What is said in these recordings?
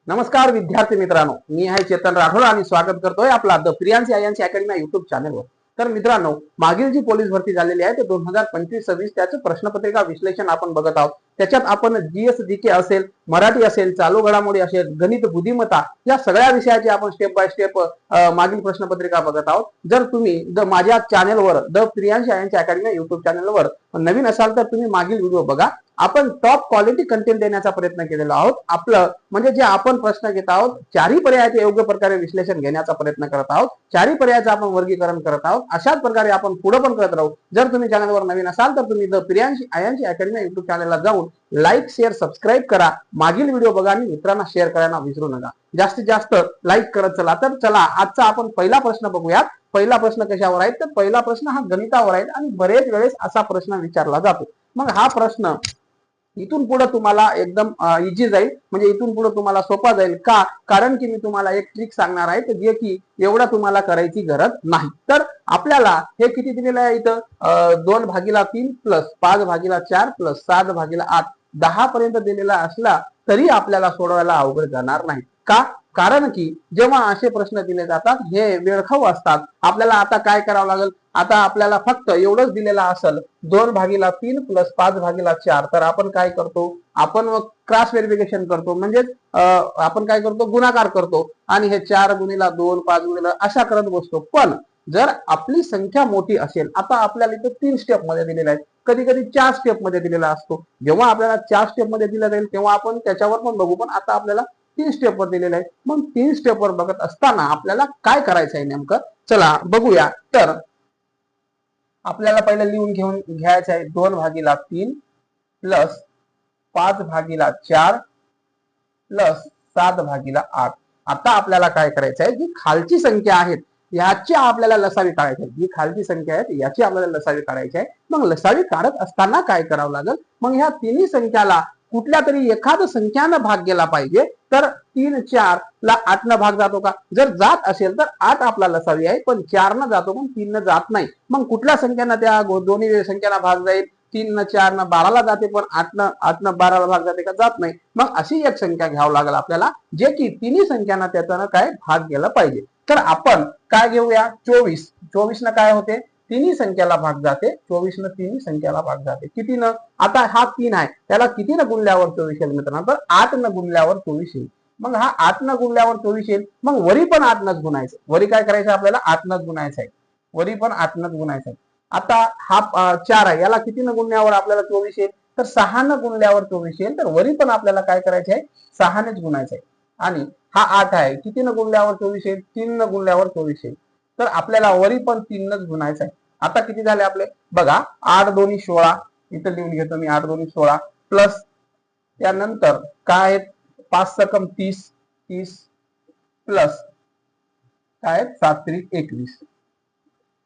नमस्कार विद्यार्थी मित्रांनो, मी आहे चेतन राठोड आणि स्वागत करतोय आपला द प्रियांसी आयांसी अकॅडमी युट्यूब चॅनलवर। तर मित्रांनो, मागील जी पोलीस भरती झालेली आहे ते 2025-26 त्याचं प्रश्नपत्रिका विश्लेषण आपण बघत आहोत। त्याच्यात आपण जीएस जीके असेल, मराठी असेल, चालू घडामोडी असेल, गणित बुद्धिमत्ता या सगळ्या विषयाची आपण स्टेप बाय स्टेप मागील प्रश्नपत्रिका बघत आहोत। जर तुम्ही माझ्या चॅनलवर द प्रियांसी आयांसी अकॅडमी युट्यूब चॅनलवर नवीन असाल तर तुम्ही मागील व्हिडिओ बघा। आपण टॉप क्वालिटी कंटेंट देण्याचा प्रयत्न केलेला आहोत। आपलं म्हणजे जे आपण प्रश्न घेत आहोत चारही पर्यायाचे योग्य प्रकारे विश्लेषण घेण्याचा प्रयत्न करत आहोत, चारही पर्यायाचं आपण वर्गीकरण करत आहोत। अशाच प्रकारे आपण पुढे पण करत राहू। जर तुम्ही चॅनलवर नवीन असाल तर तुम्ही द प्रियांसी आयांसी अकॅडमी युट्यूब चॅनलला जाऊन लाईक शेअर सबस्क्राईब करा, मागील व्हिडिओ बघा आणि मित्रांना शेअर करायला विसरू नका। जास्तीत जास्त लाईक करत चला। तर चला आजचा आपण पहिला प्रश्न बघूयात। पहिला प्रश्न कशावर आहे तर पहिला प्रश्न हा गणितावर आहे आणि बरेच वेळेस असा प्रश्न विचारला जातो। मग हा प्रश्न इथून पुढे तुम्हाला एकदम इझी जाईल, म्हणजे इथून पुढे तुम्हाला सोपा जाईल का, कारण की मी तुम्हाला एक ट्रिक सांगणार आहे जे की एवढा तुम्हाला करायची गरज नाही। तर आपल्याला हे किती दिलेलं आहे इथं 2/3 प्लस 5/4 प्लस 7/8 10 पर्यंत दिलेला असला तरी आपल्याला सोडवायला अवघड जाणार नाही का, कारण की जेव्हा असे प्रश्न दिले जातात हे वेळखाऊ असतात। आपल्याला आता काय करावं लागेल, आता आपल्याला फक्त एवढंच दिलेलं असेल 2/3 प्लस 5/4 तर आपण काय करतो, आपण क्रॉस व्हेरिफिकेशन करतो, म्हणजे आपण काय करतो गुणाकार करतो आणि हे 4 गुणिला 2 5 गुणिला अशा करत बसतो। पण जर आपली संख्या मोठी असेल, आता आपल्याला इथे 3 स्टेप मध्ये दिलेला आहे, कधी कधी 4 स्टेप मध्ये दिलेला असतो। जेव्हा आपल्याला 4 स्टेप मध्ये दिला जाईल तेव्हा आपण त्याच्यावर पण बघू, पण आता आपल्याला 3 स्टेप वर दिलेलं आहे। मग 3 स्टेप वर बघत असताना आपल्याला काय करायचं आहे नेमकं, चला बघूया। तर आपल्याला पहिलं लिहून घेऊन घ्यायचं आहे 2/3 प्लस 5/4 प्लस 7/8। आता आपल्याला काय करायचं आहे, जी खालची संख्या आहेत याची आपल्याला लसावी काढायची आहे, जी खालची संख्या आहेत याची आपल्याला लसावी काढायची आहे। मग लसावी काढत असताना काय करावं लागेल, मग ह्या तिन्ही संख्याला कुठल्या तरी एखाद्या संख्यानं भाग गेला पाहिजे। तर 3 4 ला 8 न भाग जातो का, जर जात असेल तर 8 आपला लसावी आहे, पण 4 न जातो पण 3 न जात नाही। मग कुठल्या संख्यानं त्या दोन्ही संख्यांना भाग जाईल, 3 न 4 न 12 ला जाते, पण 8 न 12 ला भाग जाते का, जात नाही। मग अशी एक संख्या घ्यावं लागेल आपल्याला जे की तिन्ही संख्यांना त्याचा काय भाग गेला पाहिजे। तर आपण काय घेऊया 24, 24 न काय होते, तिन्ही संख्याला भाग जाते, 24 न तिन्ही संख्याला भाग जाते, किती न, आता हा 3 आहे त्याला किती न गुणल्यावर 24 येईल मित्रांनो, तर 8 न गुणल्यावर 24 येईल। मग हा 8 न गुणल्यावर 24 येईल, मग वरी पण 8 नच गुणायचं, वरी काय करायचं आपल्याला 8 नच गुणायचं आहे, वरी पण 8 नच गुणायचं आहे। आता हा 4 आहे याला किती न गुणल्यावर आपल्याला 24 येईल, तर 6 न गुणल्यावर 24 येईल, तर वरी पण आपल्याला काय करायचं आहे 6 नेच गुणायचं आहे। आणि हा 8 आहे किती न गुणल्यावर 24 येईल, 3 न गुणल्यावर 24 येईल, तर आपल्याला वरी पण 3 नच गुणायचं आहे। आता किती झाले आपले बघा, 8 दोन्ही 16, इथं लिहून घेतो मी 8 दोन्ही 16 प्लस त्यानंतर काय 5 सकम 30 30 प्लस काय 7 त्रिक 21,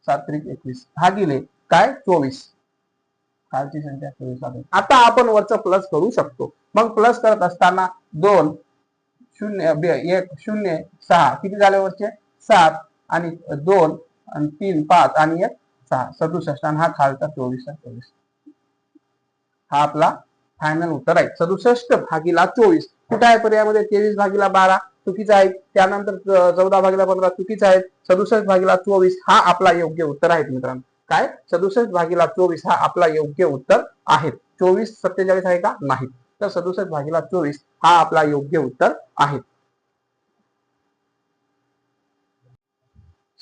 7 त्रिक 21 भागिले काय 24, खालची संख्या 24 आहे। आता आपण वरचं प्लस करू शकतो। मग प्लस करत असताना 2 0 1 0 6 किती झाले वरचे 7 आणि 2 आणि 3 5 आणि 1 6 67 आणि हा खालचा 24 हा आपला फायनल उत्तर आहे 67/24। कुठे आहे पर्यायामध्ये 23/12 चुकीचा आहे, त्यानंतर 14/15 चुकीचा आहे, 67/24 हा आपला योग्य उत्तर आहे मित्रांनो। काय 67/24 हा आपला योग्य उत्तर आहे। 24 47 आहे का, नाही, तर 67/24 हा आपला योग्य उत्तर आहे।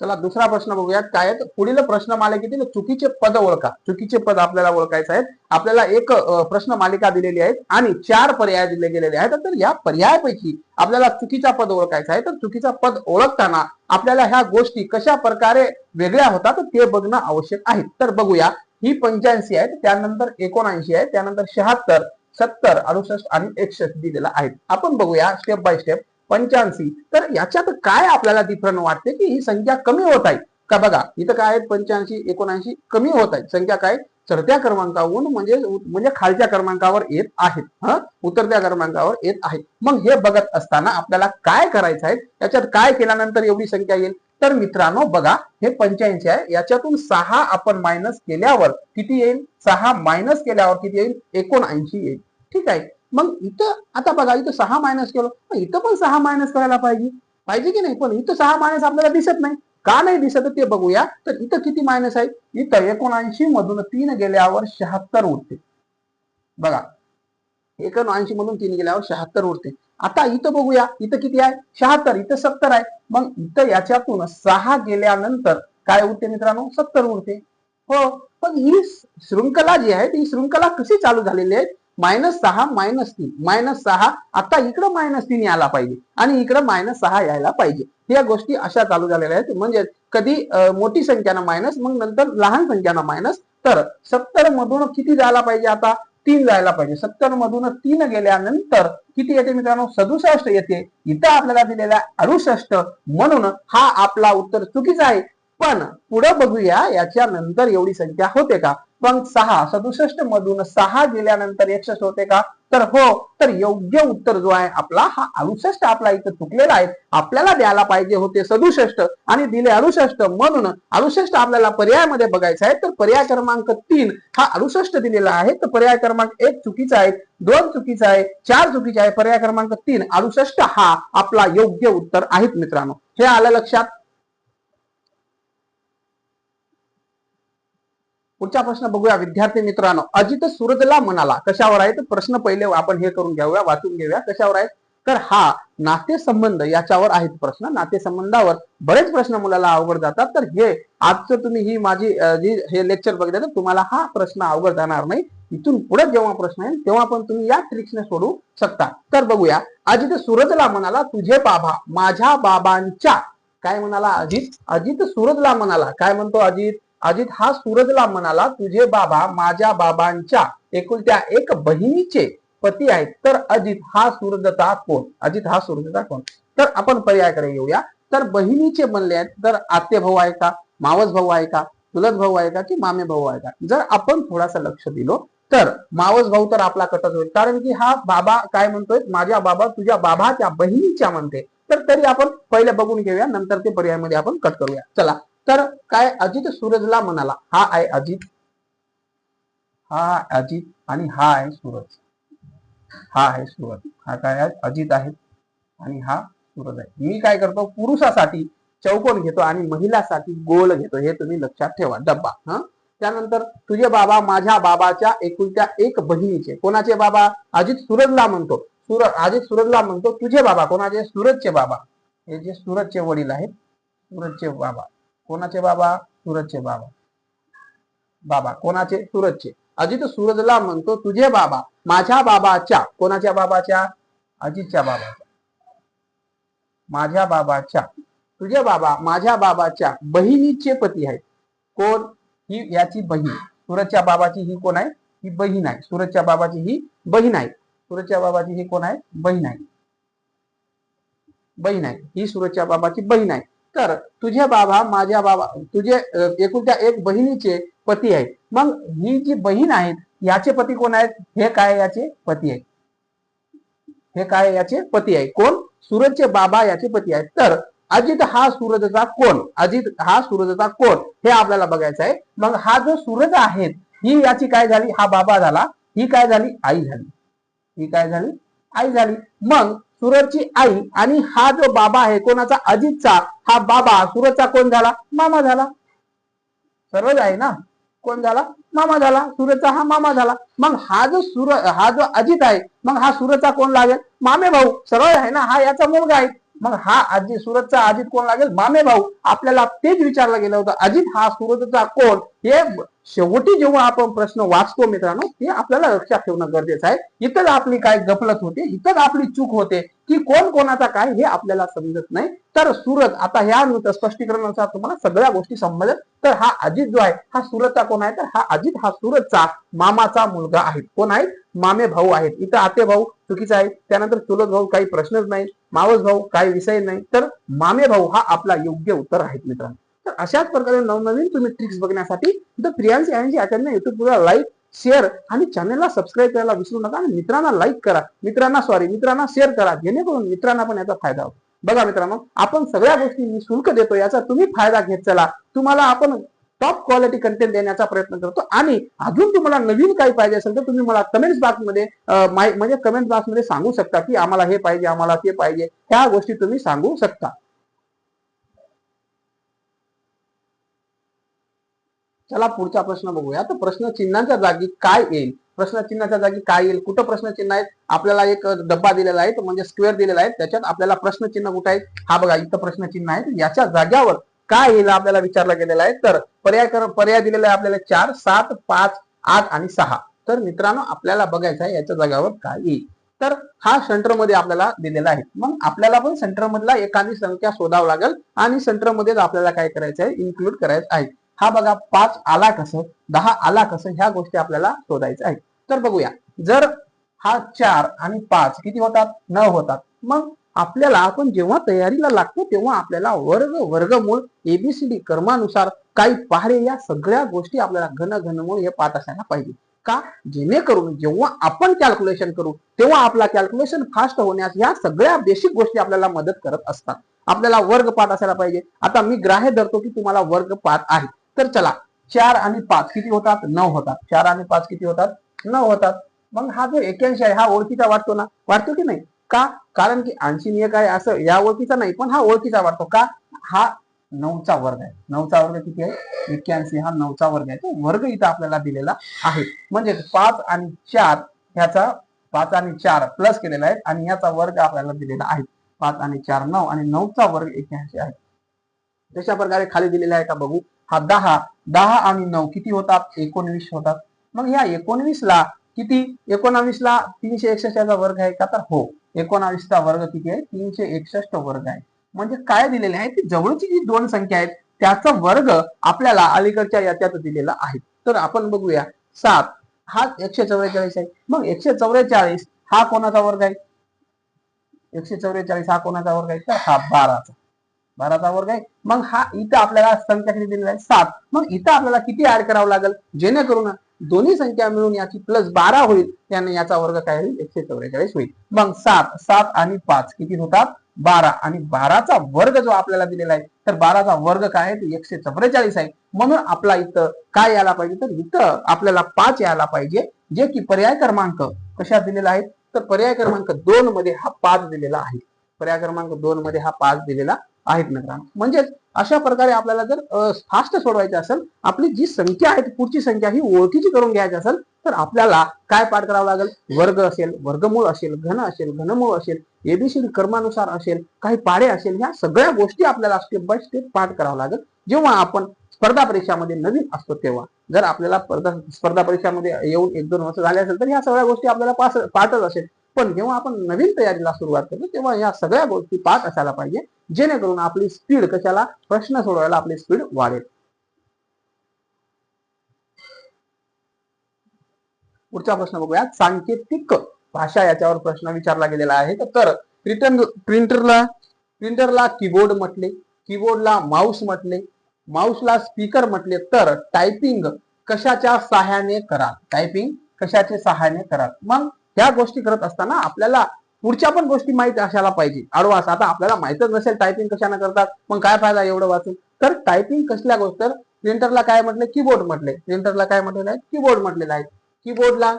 चला दुसरा प्रश्न बघूयात काय आहे, पुढील प्रश्न मालिकेतील चुकीचे पद ओळखा। चुकीचे पद आपल्याला ओळखायचे आहेत। आपल्याला एक प्रश्न मालिका दिलेली आहे आणि 4 पर्याय दिले गेलेले आहेत, तर या पर्यायापैकी आपल्याला चुकीचा पद ओळखायचा आहे। तर चुकीचा पद ओळखताना आपल्याला ह्या गोष्टी कशा प्रकारे वेगळ्या होतात ते बघणं आवश्यक आहे। तर बघूया, ही 85 आहे, त्यानंतर 79 आहे, त्यानंतर 76 70 68 आणि 61 दिलेला आहे। आपण बघूया स्टेप बाय स्टेप। 85 तर याच्यात काय आपल्याला डिफरंट वाटते की ही संख्या कमी होत आहे का, बघा इथं काय आहे 85 79 कमी होत आहे, संख्या काय चढत्या क्रमांकावरून म्हणजे खालच्या क्रमांकावर येत आहेत, उतरत्या क्रमांकावर येत आहेत। मग हे बघत असताना आपल्याला काय करायचं आहे, याच्यात काय केल्यानंतर एवढी संख्या येईल, तर मित्रांनो बघा हे 85 आहे, याच्यातून 6 आपण मायनस केल्यावर किती येईल, 6 मायनस केल्यावर किती येईल 79 येईल, ठीक आहे। मग इथं आता बघा, इथं 6 मायनस केलं, इथं पण 6 मायनस करायला पाहिजे, पाहिजे की नाही? पण इथं 6 मायनस आपल्याला दिसत नाही, का नाही दिसत ते बघूया. तर इथं किती मायनस आहे? इथं 79 मधून 3 गेल्यावर 76 उरते. बघा, 79 मधून 3 गेल्यावर 76 उरते. आता इथं बघूया, इथं किती आहे? 76. इथं 70 आहे. मग इथं याच्यातून 6 गेल्यानंतर काय उरते मित्रांनो? 70 उरते. हो, पण ही शृंखला जी आहे ती शृंखला कशी चालू झालेली आहे? -6 -3 -6. आता इकडं -3 यायला पाहिजे आणि इकडं -6 यायला पाहिजे. या गोष्टी अशा चालू झालेल्या आहेत. म्हणजे कधी मोठी संख्यानं मायनस, मग नंतर लहान संख्यानं मायनस. तर 70 मधून किती जायला पाहिजे? आता 3 जायला पाहिजे. 70 मधून 3 गेल्यानंतर किती येते मित्रांनो? 67 येते. इथं आपल्याला दिलेला 68, म्हणून हा आपला उत्तर चुकीचा आहे. पण पुढे बघूया, याच्या नंतर एवढी संख्या होते का? पण 67 मधून 6 गेल्यानंतर 61 होते का? तर हो. तर योग्य उत्तर जो आहे आपला हा 68 आपला इथं चुकलेला आहे. आपल्याला द्यायला पाहिजे होते 67 आणि दिले 68, म्हणून 68 आपल्याला पर्यायामध्ये बघायचा आहे. तर पर्याय क्रमांक 3 हा 68 दिलेला आहे. तर पर्याय क्रमांक 1 चुकीचा आहे, 2 चुकीचा आहे, 4 चुकीचा आहे. पर्याय क्रमांक 3 68 हा आपला योग्य उत्तर आहे मित्रांनो. हे आलं लक्षात? पुढचा प्रश्न बघूया विद्यार्थी मित्रांनो. अजित सूरजला म्हणाला, कशावर आहे? तर प्रश्न पहिले आपण हे करून घेऊया, वाचून घेऊया कशावर आहे. तर हा नातेसंबंध याच्यावर आहेत प्रश्न. नातेसंबंधावर बरेच प्रश्न मुलाला अवघड जातात. तर हे आजचं तुम्ही ही माझी जी हे लेक्चर बघितलं तर तुम्हाला हा प्रश्न अवघड जाणार नाही. इथून पुढे जेव्हा प्रश्न येईल तेव्हा पण तुम्ही या ट्रिक्सने सोडवू शकता. तर बघूया, अजित सूरजला म्हणाला, तुझे बाबा माझ्या बाबांच्या, काय म्हणाला अजित? अजित सूरजला म्हणाला, काय म्हणतो अजित? अजित हा सूरजला म्हणाला, तुझे बाबा माझ्या बाबांच्या एकुलत्या एक बहिणीचे पती आहेत. तर अजित हा सूरजचा कोण? अजित हा सूरजचा कोण? तर आपण पर्यायाकडे येऊया. तर बहिणीचे म्हणले आहेत, तर आते भाऊ आहे का, मावस भाऊ आहे का, चुलत भाऊ आहे का, की मामे भाऊ आहे का? जर आपण थोडासा लक्ष दिलो तर मावस भाऊ तर आपला कटच होईल, कारण की हा बाबा काय म्हणतोय? माझ्या बाबा तुझ्या बाबाच्या बहिणीच्या म्हणते. तर तरी आपण पहिले बघून घेऊया, नंतर ते पर्यायामध्ये आपण कट करूया. चला, तर काय? अजित सूरजला म्हणाला, हा आहे अजित, हा अजित आणि हा आहे सूरज. हा आहे सूरज, हा काय आहे? अजित आहे आणि हा सूरज आहे. मी काय करतो? पुरुषासाठी चौकोन घेतो आणि महिलासाठी गोल घेतो. हे तुम्ही लक्षात ठेवा, डब्बा. हा, त्यानंतर तुझे बाबा माझ्या बाबाच्या एकुलत्या एक बहिणीचे. कोणाचे बाबा? अजित सूरजला म्हणतो. अजित सूरजला म्हणतो तुझे बाबा. कोणाचे? सूरजचे बाबा. हे जे सूरजचे वडील आहेत, सूरजचे बाबा. कोणाचे बाबा? सूरजचे बाबा. बाबा कोणाचे? सूरजचे. अजित सूरजला म्हणतो तुझे बाबा माझ्या बाबाच्या. कोणाच्या बाबाच्या? अजितच्या बाबाच्या. माझ्या बाबाच्या. तुझे बाबा माझ्या बाबाच्या बहिणीचे पती आहेत. कोण? ही याची बहीण. सूरजच्या बाबाची ही कोण आहे? ही बहीण आहे. सूरजच्या बाबाची ही बहीण आहे. सूरजच्या बाबाची ही कोण आहे? बहीण आहे. बहीण आहे, ही सूरजच्या बाबाची बहीण आहे. तर तुझे बाबा माझ्या बाबा, तुझे एकुलत्या एक बहिणीचे पती आहेत. मग ही जी बहीण आहेत याचे पती कोण आहेत? हे काय? याचे पती आहेत. हे काय? याचे पती आहे. कोण? सूरजचे बाबा याचे पती आहेत. तर अजित हा सूरजचा कोण? अजित हा सूरजचा कोण हे आपल्याला बघायचं आहे. मग हा जो सूरज आहे ही याची काय झाली? हा बाबा झाला. ही काय झाली? आई झाली. ही काय झाली? आई झाली. मग सूरजची आई आणि हा जो बाबा आहे कोणाचा? अजितचा. हा बाबा सूरजचा कोण झाला? मामा झाला. सर्वच आहे ना? कोण झाला? मामा झाला. सूरजचा हा मामा झाला. मग हा जो अजित आहे, मग हा सूरजचा कोण लागेल? मामे भाऊ. सरळ आहे ना, हा याचा मुलगा आहे. मग हा अजित, सूरजचा अजित कोण लागेल? मामे भाऊ. आपल्याला तेच विचारलं गेलं होतं, अजित हा सूरजचा कोण? हे शेवटी जेव्हा आपण प्रश्न वाचतो मित्रांनो, ते आपल्याला लक्षात ठेवणं गरजेचं आहे. इथंच आपली काय गफलत होते, इथंच आपली चूक होते की कोण कोणाचा काय हे आपल्याला समजत नाही. तर सूरज, आता ह्या स्पष्टीकरणानुसार तुम्हाला सगळ्या गोष्टी समजत. तर हा अजित जो आहे हा सूरजचा कोण आहे? तर हा अजित हा सूरजचा मामाचा मुलगा आहे. कोण आहे? मामे भाऊ आहेत. इथं आते भाऊ चुकीचा आहे. त्यानंतर चुलत भाऊ काही प्रश्नच नाही. मावस भाऊ काही विषय नाही. तर मामे भाऊ हा आपला योग्य उत्तर आहे मित्रांनो. तर अशाच प्रकारे नवनवीन तुम्ही ट्रिक्स बघण्यासाठी द प्रियांसी आयएनजी अकॅडमी युट्यूबला लाईक, शेअर आणि चॅनलला सबस्क्राईब करायला विसरू नका. आणि मित्रांना लाईक करा, मित्रांना शेअर करा, जेणेकरून मित्रांना पण याचा फायदा होतो. बघा मित्रांनो, आपण सगळ्या गोष्टी निःशुल्क देतो, याचा तुम्ही फायदा घेत चला. तुम्हाला आपण टॉप क्वालिटी कंटेंट देण्याचा प्रयत्न करतो. आणि अजून तुम्हाला नवीन काही पाहिजे असेल तर तुम्ही मला कमेंट्स बॉक्समध्ये म्हणजे कमेंट बॉक्समध्ये सांगू शकता की आम्हाला हे पाहिजे, आम्हाला ते पाहिजे, ह्या गोष्टी तुम्ही सांगू शकता. चला पुढचा प्रश्न बघूया. तर प्रश्न चिन्हाच्या जागी काय येईल? प्रश्न चिन्हाच्या जागी काय येईल? कुठं प्रश्न चिन्ह आहेत? आपल्याला एक डब्बा दिलेला आहे म्हणजे स्क्वेअर दिलेला आहे, त्याच्यात आपल्याला प्रश्न चिन्ह कुठे आहे? हा बघा इथं प्रश्न चिन्ह आहे. याच्या जाग्यावर काय येईल आपल्याला विचारलं गेलेलं आहे. तर पर्याय दिलेला आहे आपल्याला 4, 7, 5, 8 आणि 6. तर मित्रांनो आपल्याला बघायचं आहे याच्या जाग्यावर काय येईल. तर हा सेंटर मध्ये आपल्याला दिलेला आहे. मग आपल्याला पण सेंटर मधला एखादी संख्या शोधावं लागेल आणि सेंटर मध्येच आपल्याला काय करायचं आहे? इन्क्लूड करायचं आहे. हा बघा 5 आला कसं, 10 आला कसं, ह्या गोष्टी आपल्याला शोधायच्या आहेत. तर बघूया, जर हा 4 आणि 5 किती होतात? 9 होतात. मग आपल्याला आपण जेव्हा तयारीला लागतो तेव्हा आपल्याला वर्गमूळ एबीसीडी क्रमानुसार काही पहारे या सगळ्या गोष्टी आपल्याला घनमूळ हे पाठ असायला पाहिजे. का? जेणेकरून जेव्हा आपण कॅल्क्युलेशन करू तेव्हा आपला कॅल्क्युलेशन फास्ट होण्यास या सगळ्या बेसिक गोष्टी आपल्याला मदत करत असतात. आपल्याला वर्ग पाठ असायला पाहिजे. आता मी ग्राह्य धरतो की तुम्हाला वर्ग पाठ आहे. तर चला 4 आणि 5 किती होतात? 9 होतात. 4 आणि 5 किती होतात? 9 होतात. मग हा जो 81 आहे हा ओळखीचा वाटतो ना? वाटतो की नाही? का? कारण की 80 एक आहे असं या ओळखीचा नाही, पण हा ओळखीचा वाटतो. का? हा 9चा वर्ग आहे. 9चा वर्ग किती आहे? 81. हा 9चा वर्ग आहे. तो वर्ग इथं आपल्याला दिलेला आहे. म्हणजे 5 आणि 4 ह्याचा 5 आणि 4 प्लस केलेला आहे आणि ह्याचा वर्ग आपल्याला दिलेला आहे. 5 आणि 4 9 आणि 9चा वर्ग 81 आहे. तशा प्रकारे खाली दिलेला आहे का बघू. हा 10 आणि 9 किती होतात? 19 होतात. मग ह्या 19 ला किती? 19 ला 361 चा वर्ग आहे का? तर हो, 19 चा वर्ग किती आहे? 361 वर्ग आहे. म्हणजे काय दिलेले आहे की जवळची जी दोन संख्या आहेत त्याचा वर्ग आपल्याला अलीकडच्या याच्यात दिलेला आहे. तर आपण बघूया 7 हा 144 आहे. मग 144 हा कोणाचा वर्ग आहे? 144 हा कोणाचा वर्ग आहे? तर हा 12चा. 12चा वर्ग आहे. मग हा इथं आपल्याला संख्या किती दिलेली आहे? 7. मग इथं आपल्याला किती ऍड करावं लागेल जेणेकरून दोन्ही संख्या मिळून याची प्लस 12 होईल. त्याने याचा वर्ग काय होईल? 144 होईल. मग 7 आणि 5 किती होतात? 12 आणि 12चा वर्ग जो आपल्याला दिलेला आहे तर 12चा वर्ग काय आहे? 144 आहे. म्हणून आपला इथं काय यायला पाहिजे? तर इथं आपल्याला 5 यायला पाहिजे, जे की पर्याय क्रमांक कशात दिलेला आहे? तर पर्याय क्रमांक 2 मध्ये हा 5 दिलेला आहे. पर्याय क्रमांक 2 मध्ये हा 5 दिलेला आहेत मित्रांनो. म्हणजेच अशा प्रकारे आपल्याला जर फास्ट सोडवायचे असेल, आपली जी संख्या आहे पुढची संख्या ही ओळखीची करून घ्यायची असेल तर आपल्याला काय पाठ करावं लागेल? वर्ग असेल, वर्गमूळ असेल, घन असेल, घनमूळ असेल, एबीसीडी क्रमानुसार असेल, काही पाढे असेल, ह्या सगळ्या गोष्टी आपल्याला स्टेप बाय स्टेप पाठ करावं लागेल. जेव्हा आपण स्पर्धा परीक्षामध्ये नवीन असतो तेव्हा जर आपल्याला स्पर्धा परीक्षामध्ये येऊन 1-2 वर्ष झाले असेल तर ह्या सगळ्या गोष्टी आपल्याला पाठच असेल. पण जेव्हा आपण नवीन तयारीला सुरुवात करतो तेव्हा या सगळ्या गोष्टी पाठ असायला पाहिजे, जेणेकरून आपली स्पीड कशाला? प्रश्न सोडवायला आपली स्पीड वाढेल. पुढचा प्रश्न बघूया. सांकेतिक भाषा याच्यावर प्रश्न विचारला गेलेला आहे. तर प्रिंटरला कीबोर्ड म्हटले, कीबोर्डला माऊस म्हटले, माऊसला स्पीकर म्हटले, तर टायपिंग कशाच्या सहाय्याने कराल? टायपिंग कशाच्या सहाय्याने कराल? मग ह्या गोष्टी करत असताना आपल्याला पुढच्या पण गोष्टी माहिती असायला पाहिजे. अडवास आता आपल्याला माहितच नसेल टायपिंग कशाने करतात, मग काय फायदा एवढं वाचून? तर टायपिंग कसल्या गोष्ट? प्रिंटरला काय म्हटले? कीबोर्ड म्हटले. प्रिंटरला काय म्हटलेलं आहे? कीबोर्ड म्हटलेलं आहे. कीबोर्डला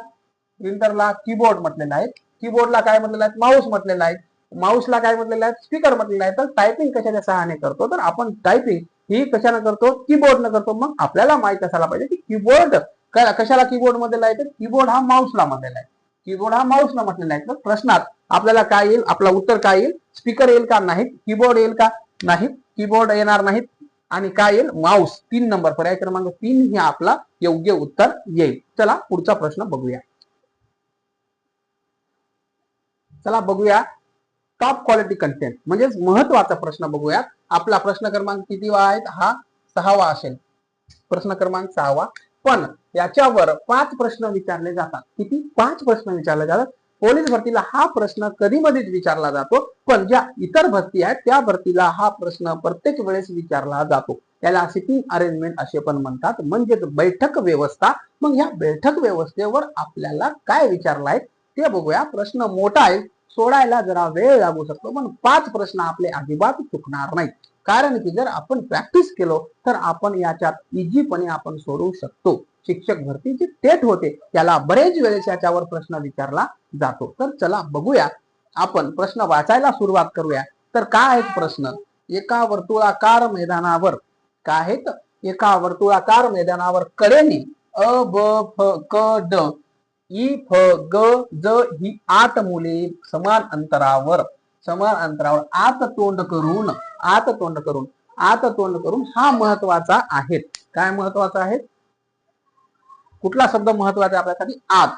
प्रिंटरला कीबोर्ड म्हटलेला आहे. कीबोर्डला काय म्हटलेलं आहे? माऊस म्हटलेला आहे. माऊसला काय म्हटलेलं आहे? स्पीकर म्हटलेलं आहे. तर टायपिंग कशाच्या सहाय्याने करतो? तर आपण टायपिंग ही कशाने करतो? कीबोर्डनं करतो. मग आपल्याला माहित असायला पाहिजे की कीबोर्ड कशाला कीबोर्ड मधलेला आहे? तर कीबोर्ड हा माऊसला म्हटलेला आहे. कीबोर्ड हा माऊसला म्हटलेला आहे. तर प्रश्नात आपल्याला काय येईल? आपला उत्तर काय येईल? स्पीकर येईल का? नाही. कीबोर्ड येईल का? नाही. कीबोर्ड येणार नाहीत. आणि काय येईल? माऊस. 3 नंबर पर्याय क्रमांक 3 हे आपला योग्य उत्तर येईल. चला पुढचा प्रश्न बघूया. चला बघूया टॉप क्वालिटी कंटेंट म्हणजेच महत्वाचा प्रश्न बघूया. आपला प्रश्न क्रमांक किती आहे? हा 6वा असेल. प्रश्न क्रमांक 6वा. पण याच्यावर 5 प्रश्न विचारले जातात. किती? 5 प्रश्न विचारले जातात. पोलीस भरतीला हा प्रश्न कधी मध्येच विचारला जातो, पण ज्या इतर भरती आहेत त्या भरतीला हा प्रश्न प्रत्येक वेळेस विचारला जातो. त्याला सिटिंग अरेंजमेंट असे पण म्हणतात, म्हणजेच बैठक व्यवस्था. मग या बैठक व्यवस्थेवर आपल्याला काय विचारलं आहे ते बघूया. प्रश्न मोठा आहे, सोडायला जरा वेळ लागू शकतो, पण 5 प्रश्न आपले अजिबात चुकणार नाहीत. कारण की जर आपण प्रॅक्टिस केलो तर आपण याच्यात इझीपणे आपण सोडवू शकतो. शिक्षक भरती जी टेट होते त्याला बरेच वेळेस याच्यावर प्रश्न विचारला जातो. तर चला बघूया, आपण प्रश्न वाचायला सुरुवात करूया. तर काय आहेत प्रश्न? एका वर्तुळाकार मैदानावर काय आहेत? एका वर्तुळाकार मैदानावर कडेने अ ब फ क ड ई फ ग ज ही 8 मुले समान अंतरावर आत तोंड करून हा महत्वाचा आहे. काय महत्वाचा आहे? कुठला शब्द महत्वाचा आहे आपल्यासाठी? आत.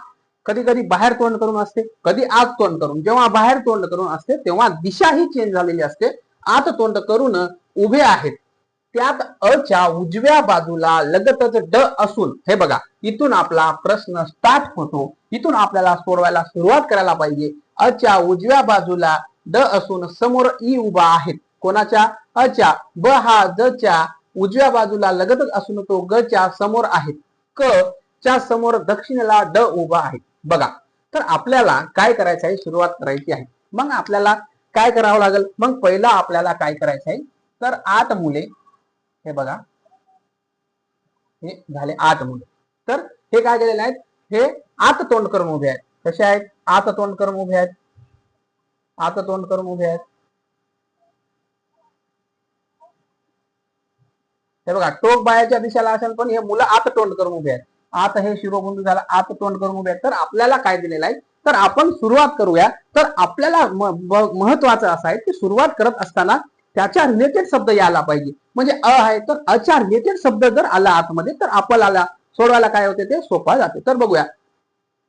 कधी कधी बाहेर तोंड करून असते, कधी आत तोंड करून. जेव्हा बाहेर तोंड करून असते तेव्हा दिशा ही चेंज झालेली असते. आत तोंड करून उभे आहेत. त्यात अच्या उजव्या बाजूला लगतच ड असून, हे बघा, इथून आपला प्रश्न स्टार्ट होतो. इथून आपल्याला सोडवायला सुरुवात करायला पाहिजे. अच्या उजव्या बाजूला ड असून समोर ई उभा आहेत. कोणाच्या? अच्या. ब हा ज च्या उजव्या बाजूला लगतच असून तो ग च्या समोर आहे. क च्या समोर दक्षिणेला ड उभा आहे. बघा, तर आपल्याला काय करायचं आहे? सुरुवात करायची आहे. मग आपल्याला काय करावं लागेल? मग पहिला आपल्याला काय करायचं आहे? तर 8 मुले, हे बघा, हे झाले 8 मुले. तर हे काय केलेले आहेत? हे आत तोंड करून उभे आहेत. कसे आहेत? आत तोंड करून उभे आहेत. आत तोंड करून उभे आहेत. हे बघा, टोक बायाच्या दिशेला असेल पण हे मुलं आत तोंड करून उभे आहेत. आत हे शिरोबिंदू झाला, आत तोंड करून उभे आहेत. तर आपल्याला काय दिलेलं आहे? तर आपण सुरुवात करूया. तर आपल्याला महत्वाचं असं आहे की सुरुवात करत असताना त्याच्या रिलेटेड शब्द यायला पाहिजे. म्हणजे अ आहे तर अच्या रिलेटेड शब्द जर आला आतमध्ये तर आपल्याला सोडवायला काय होते? ते सोपा जाते. तर बघूया,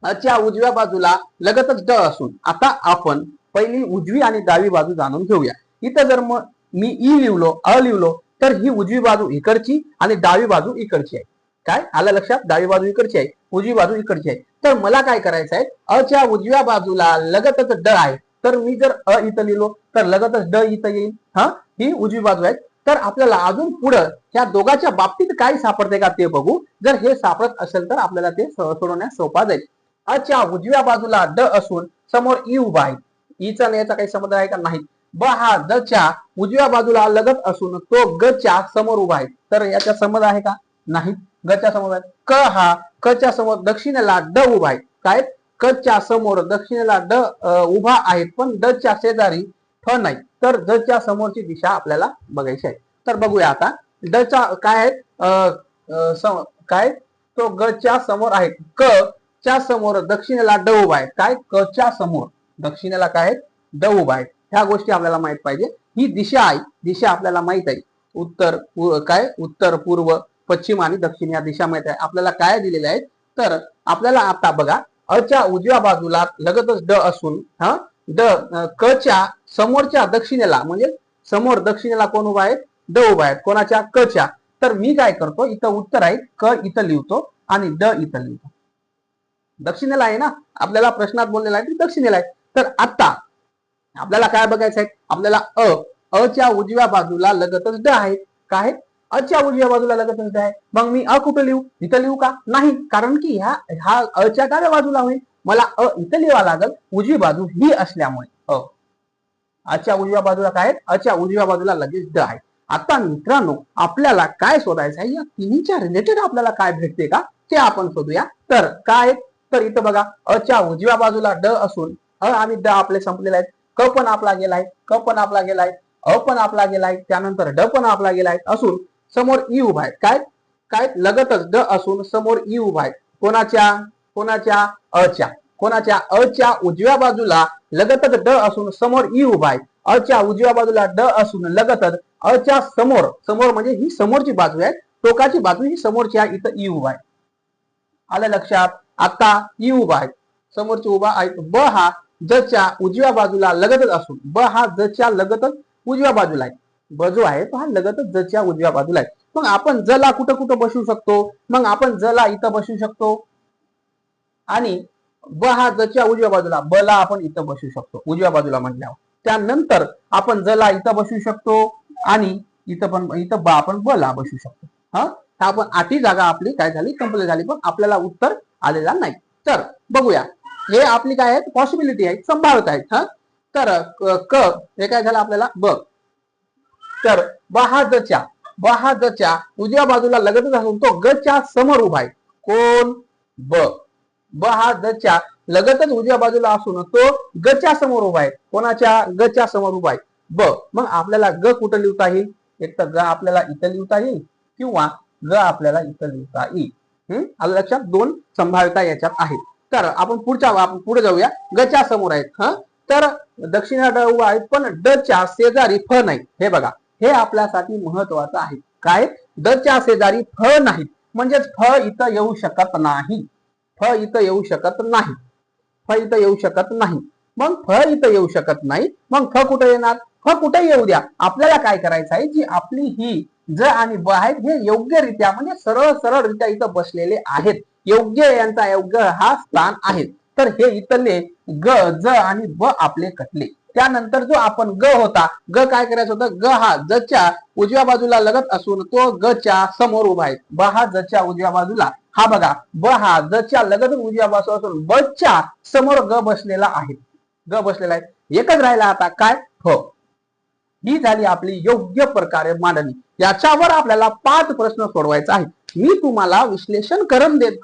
अच्या उजव्या बाजूला लगतच ड असून, आता आपण पहिली उजवी आणि डावी बाजू जाणून घेऊया. इथं जर मी ई लिहिलो, अ लिहिलो, तर ही उजवी बाजू इकडची आणि डावी बाजू इकडची आहे. काय आलं लक्षात? डावी बाजू इकडची आहे, उजवी बाजू इकडची आहे. तर मला काय करायचं आहे? अच्या उजव्या बाजूला लगतच ड आहे. तर मी जर अ इथं लिहिलो तर लगतच ड इथं येईल. ही उजवी बाजू आहे. तर आपल्याला अजून पुढं ह्या दोघांच्या बाबतीत काय सापडते का ते बघू. जर हे सापडत असेल तर आपल्याला ते सोडवण्यास सोपा जाईल. अच्या उजव्या बाजूला ड असून समोर ई उभा आहे. ईचा आणि याचा काही संबंध आहे का? नाही. ब हा ज च्या उजव्या बाजूला लगत असून तो ग च्या समोर उभा आहे. तर याचा संबंध आहे का? नाही. ग च्या समोर आहे. क हा क च्या समोर दक्षिणेला ड उभा आहे. काय? क च्या समोर दक्षिणेला ड उभा आहे, पण ड च्या शेजारी फ नाही. तर ज च्या समोरची दिशा आपल्याला बघायची आहे. तर बघूया आता ड च्या काय आहे? काय? तो ग च्या समोर आहे. क च्या समोर दक्षिणेला ड उभा आहे. काय? क च्या समोर दक्षिणेला काय आहे? ड उभा आहे. ह्या गोष्टी आपल्याला माहित पाहिजे. ही दिशा आहे. दिशा आपल्याला माहित आहे. उत्तर काय? उत्तर, पूर्व, पश्चिम आणि दक्षिण या दिशा माहित आहे. आपल्याला काय दिलेल्या आहेत? तर आपल्याला आता बघा, अच्या उजव्या बाजूला लगतच ड असून ड क च्या समोरच्या दक्षिणेला, म्हणजे समोर दक्षिणेला कोण उभा आहे? ड उभा आहे. कोणाच्या? क च्या. तर मी काय करतो? इथं उत्तर आहे, क इथं लिहितो आणि ड इथं लिहितो. दक्षिणेला आहे ना, आपल्याला प्रश्नात बोललेला आहे की दक्षिणेला आहे. तर आता आपल्याला काय बघायचं आहे? आपल्याला अच्या उजव्या बाजूला लगतच ड आहे. काय? अच्या उजव्या बाजूला लगतच ड आहे. मग मी अ कुठे लिहू? इथं लिहू का? नाही, कारण की ह्या अच्या डाव्या बाजूला होईल. मला अ इथं लिहावं लागल, उजवी बाजू ही असल्यामुळे. अच्या उजव्या बाजूला काय आहे? अच्या उजव्या बाजूला लगेच ड आहे. आता मित्रांनो, आपल्याला काय शोधायचं आहे? या तिन्हीच्या रिलेटेड आपल्याला काय भेटते का ते आपण शोधूया. तर काय? तर इथं बघा, अच्या उजव्या बाजूला ड असून अ आणि ड आपले संपलेले आहेत. क पण आपला गेलाय, क पण आपला गेलाय, अ पण आपला गेलाय, त्यानंतर ड पण आपला गेलाय, असून समोर ई उभा आहे. काय? काय? लगतच ड असून समोर ई उभा आहे. कोणाच्या? कोणाच्या? अच्या. कोणाच्या? अच्या उजव्या बाजूला लगतच ड असून समोर ई उभा आहे. अच्या उजव्या बाजूला ड असून लगतच अच्या समोर, समोर म्हणजे ही समोरची बाजू आहे, टोकाची बाजू ही समोरची आहे, इथं ई उभा आहे. आलं लक्षात? आता ई उभा आहे, समोरची उभा आहे. ब हा ज च्या उजव्या बाजूला लगतच असून, ब हा ज च्या लगतच उजव्या बाजूला आहे. ब जो आहे तो हा लगतच ज च्या उजव्या बाजूला आहे. मग आपण ज ला कुठं कुठं बसवू शकतो? मग आपण ज ला इथं बसवू शकतो आणि ब हा ज च्या उजव्या बाजूला, ब ला आपण इथं बसवू शकतो उजव्या बाजूला म्हटल्यावर. त्यानंतर आपण ज ला इथं बसवू शकतो आणि इथं पण इथं आपण ब ला बसवू शकतो. आपण 8ही जागा आपली काय झाली? कंप्लीट झाली, पण आपल्याला उत्तर आलेला नाही. तर बघूया, हे आपली काय आहेत? पॉसिबिलिटी आहेत, संभाव्यता आहेत. तर क हे काय झालं आपल्याला? ब. तर ब हा च्या उजव्या बाजूला लगतच असून तो ग च्या समोर उभा आहे. कोण? ब हा च्या लगतच उजव्या बाजूला असून तो ग च्या समोर उभा आहे. कोणाच्या? ग च्या समोर उभा आहे मग आपल्याला ग कुठं लिहिता येईल? एक तर ग आपल्याला इथं लिहिता येईल किंवा ग आपल्याला इथं लिहिता येईल. आलं लक्षात? दोन संभाव्यता याच्यात आहेत. तर आपण पुढे जाऊया. ग च्या समोर आहेत. तर दक्षिणा उभा आहेत पण ड च्या शेजारी फ नाही. हे बघा, हे आपल्यासाठी महत्वाचं आहे. काय? ड च्या शेजारी फ नाहीत म्हणजेच फ इथं येऊ शकत नाही. फ इथं येऊ शकत नाही. फ इथं येऊ शकत नाही. मग फ इथं येऊ शकत नाही. मग फ कुठे येणार? फ कुठे येऊ द्या. आपल्याला काय करायचं आहे, जी आपली ही ज आणि ब आहेत हे योग्यरित्या म्हणजे सरळरित्या इथं बसलेले आहेत. योग्य यांचा योग्य हा स्थान आहे. तर हे इथले ग ज आणि ब आपले कटले. त्यानंतर जो आपण ग होता, ग काय करायचं होतं? ग हा ज च्या उजव्या बाजूला लगत असून तो ग च्या समोर उभा आहे. ब हा ज च्या उजव्या बाजूला, हा बघा ब हा ज च्या लगत उजव्या बाजूला असून ब च्या समोर ग बसलेला आहे. ग बसलेला आहे. एकच राहिला आता काय? फ. ही झाली आपली योग्य प्रकारे मांडणी. याच्यावर आपल्याला 5 प्रश्न सोडवायचा आहे. मी तुम्हाला विश्लेषण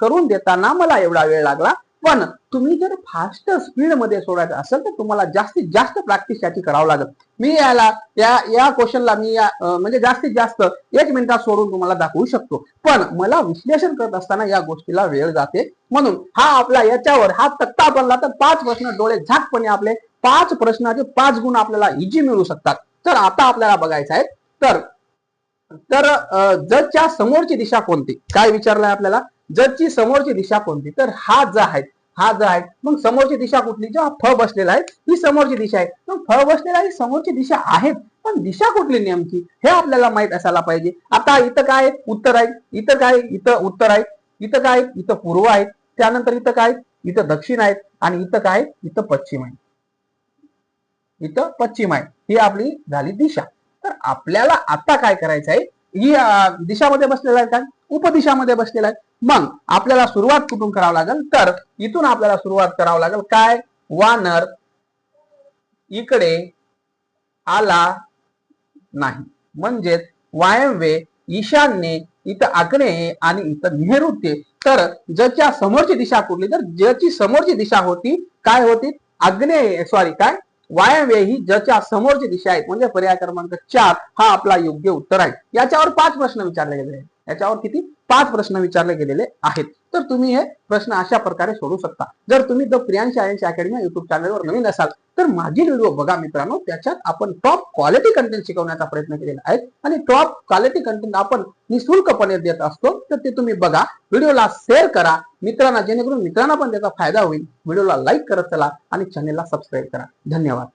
करून देताना मला एवढा वेळ लागला, पण तुम्ही जर फास्ट स्पीड मध्ये सोडायचं असेल तर तुम्हाला जास्तीत जास्त प्रॅक्टिस याची करावं लागेल. मी या क्वेश्चनला मी म्हणजे जास्तीत जास्त 1 मिनिटात सोडून तुम्हाला दाखवू शकतो, पण मला विश्लेषण करत असताना या गोष्टीला वेळ जाते. म्हणून हा आपला याच्यावर हा तक्ता बनला तर 5 प्रश्न डोळे झाकपणे आपले 5 प्रश्नाचे 5 गुण आपल्याला इजी मिळू शकतात. तर आता आपल्याला बघायचं आहे. तर जजच्या समोरची दिशा कोणती? काय विचारलंय आपल्याला? जजची समोरची दिशा कोणती? तर हा ज आहे. हा ज आहे. मग समोरची दिशा कुठली? जेव्हा फ बसलेला आहे ही समोरची दिशा आहे. मग फ बसलेला ही समोरची दिशा आहे, पण दिशा कुठली नेमकी हे आपल्याला माहित असायला पाहिजे. आता इथं काय? उत्तर आहे. इथं काय? इथं उत्तर आहे. इथं काय? इथं पूर्व आहे. त्यानंतर इथं काय? इथं दक्षिण आहे. आणि इथं काय? इथं पश्चिम आहे. इथं पश्चिम आहे. ही आपली झाली दिशा. तर आपल्याला आता काय करायचं आहे? ही दिशामध्ये बसलेला आहे. काय? उपदिशामध्ये बसलेला आहे. मग आपल्याला सुरुवात कुठून करावं लागेल? तर इथून आपल्याला सुरुवात करावं लागेल. काय? वानर इकडे आला नाही म्हणजेच वायव्य, ईशान्य, इथं आग्नेय आणि इथं नैऋत्य. तर ज्याच्या समोरची दिशा कुठली? तर ज्याची समोरची दिशा होती काय होती? आग्नेय, सॉरी काय? वायव्य ही ज्याच्या समोरची दिशा आहे म्हणजे पर्याय क्रमांक 4 हा आपला योग्य उत्तर आहे. याच्यावर 5 प्रश्न विचारले गेले आहेत. याच्यावर किती? 5 प्रश्न विचारले गेलेले आहेत. तर तुम्ही हे प्रश्न अशा प्रकारे सोडू शकता. जर तुम्ही the Priyanshi INC academy YouTube चॅनलवर नवीन असाल तर मागील व्हिडिओ बघा मित्रांनो. त्याच्यात आपण टॉप क्वालिटी कंटेंट शिकवण्याचा प्रयत्न केलेला आहे आणि टॉप क्वालिटी कंटेंट आपण निशुल्कपणे देत असतो. तर ते तुम्ही बघा. व्हिडिओला शेअर करा मित्रांना, जेणेकरून मित्रांना पण त्याचा फायदा होईल. व्हिडिओला लाईक करत चला आणि चॅनलला सबस्क्राईब करा. धन्यवाद.